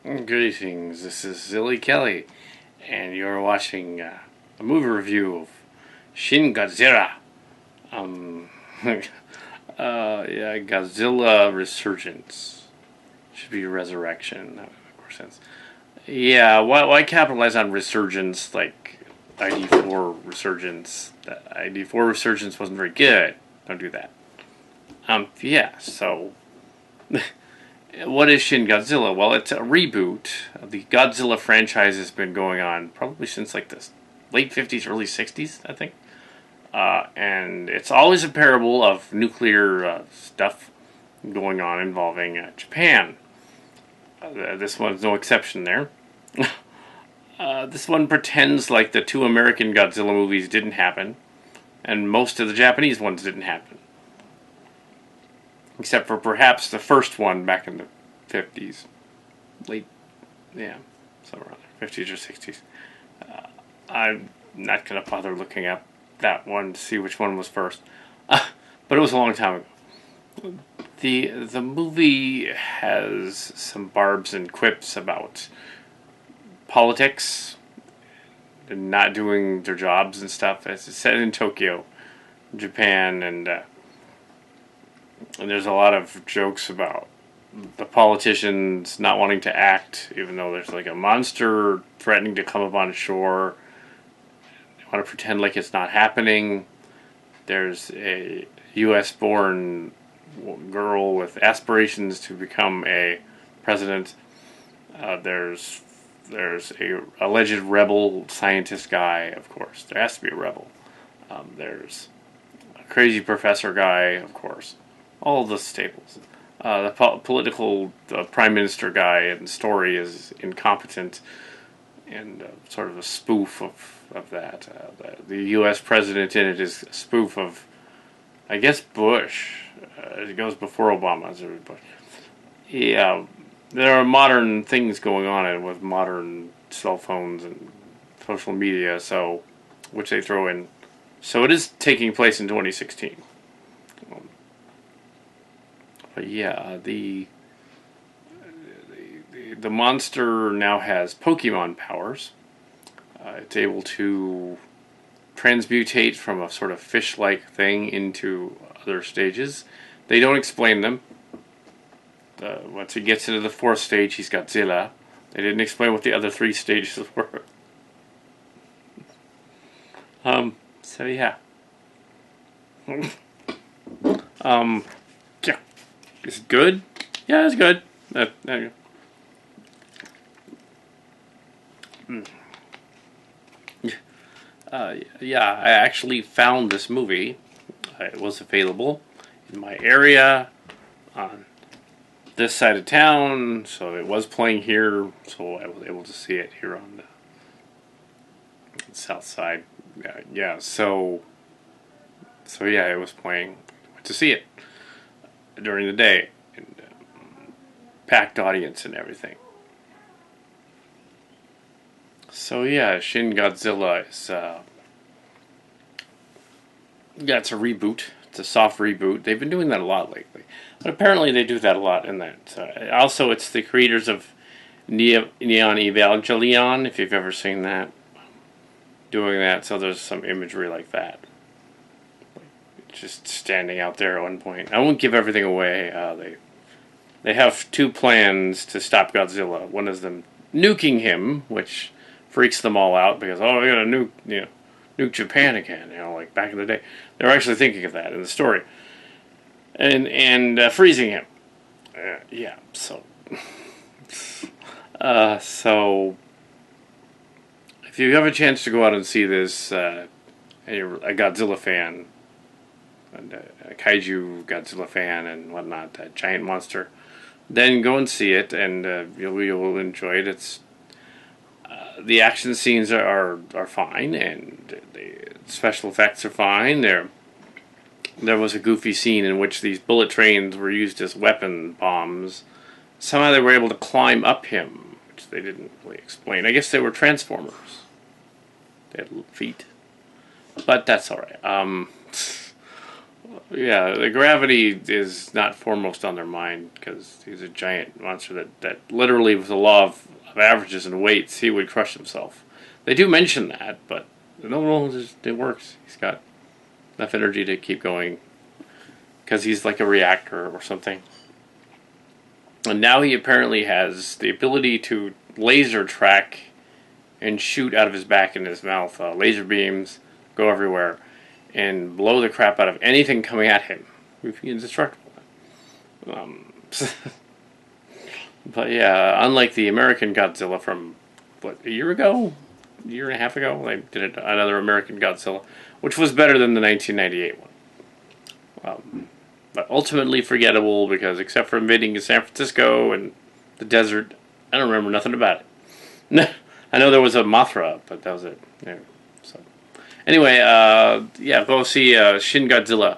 Greetings, this is Zilly Kelly, and you're watching a movie review of Shin Godzilla. Godzilla Resurgence. Should be Resurrection, that would make more sense. Yeah, why capitalize on Resurgence like ID4 Resurgence? ID4 Resurgence wasn't very good. Don't do that. So what is Shin Godzilla? Well, it's a reboot. The Godzilla franchise has been going on probably since like the late 50s, early 60s, I think. And it's always a parable of nuclear stuff going on involving Japan. This one's no exception there. This one pretends like the two American Godzilla movies didn't happen, and most of the Japanese ones didn't happen. Except for perhaps the first one back in the 50s. Somewhere around there, 50s or 60s. I'm not going to bother looking up that one to see which one was first. But it was a long time ago. The movie has some barbs and quips about politics and not doing their jobs and stuff. It's set in Tokyo, Japan, and there's a lot of jokes about the politicians not wanting to act, even though there's like a monster threatening to come up on shore. They want to pretend like it's not happening. There's a U.S.-born girl with aspirations to become a president. There's a alleged rebel scientist guy, of course. There has to be a rebel. There's a crazy professor guy, of course. All the staples. The political prime minister guy in the story is incompetent and sort of a spoof of that. The U.S. president in it is a spoof of, I guess, Bush. It goes before Obama. Bush. Yeah, there are modern things going on with modern cell phones and social media, which they throw in. So it is taking place in 2016. But yeah, the monster now has Pokemon powers. It's able to transmutate from a sort of fish-like thing into other stages. They don't explain them. Once he gets into the fourth stage, he's Godzilla. They didn't explain what the other three stages were. So yeah. Yeah. Is it good? Yeah, it's good. There you go. Yeah, I actually found this movie. It was available in my area on this side of town, so it was playing here, so I was able to see it here on the south side. So yeah, it was playing. I went to see it during the day, and packed audience and everything. So yeah, Shin Godzilla is it's a reboot. It's a soft reboot. They've been doing that a lot lately, but apparently they do that a lot in that. Also, it's the creators of Neon Evangelion, if you've ever seen that, doing that. So there's some imagery like that. Just standing out there at one point. I won't give everything away. They have two plans to stop Godzilla. One is them nuking him, which freaks them all out because we gotta nuke Japan again. Like back in the day, they were actually thinking of that in the story, and freezing him. So if you have a chance to go out and see this, and you're a Godzilla fan, and a kaiju Godzilla fan and whatnot, a giant monster, then go and see it, and you'll enjoy it. It's the action scenes are fine, and the special effects are fine. There was a goofy scene in which these bullet trains were used as weapon bombs. Somehow they were able to climb up him, which they didn't really explain. I guess they were Transformers. They had feet, but that's all right. Yeah, the gravity is not foremost on their mind because he's a giant monster that literally, with the law of averages and weights, he would crush himself. They do mention that, but no, it works. He's got enough energy to keep going because he's like a reactor or something. And now he apparently has the ability to laser track and shoot out of his back and his mouth. Laser beams go everywhere and blow the crap out of anything coming at him. He's indestructible. Um, but yeah, unlike the American Godzilla from, what, a year ago? A year and a half ago? They did another American Godzilla, which was better than the 1998 one. But ultimately forgettable because, except for invading San Francisco and the desert, I don't remember nothing about it. I know there was a Mothra, but that was it. Yeah. So anyway, yeah, go see Shin Godzilla.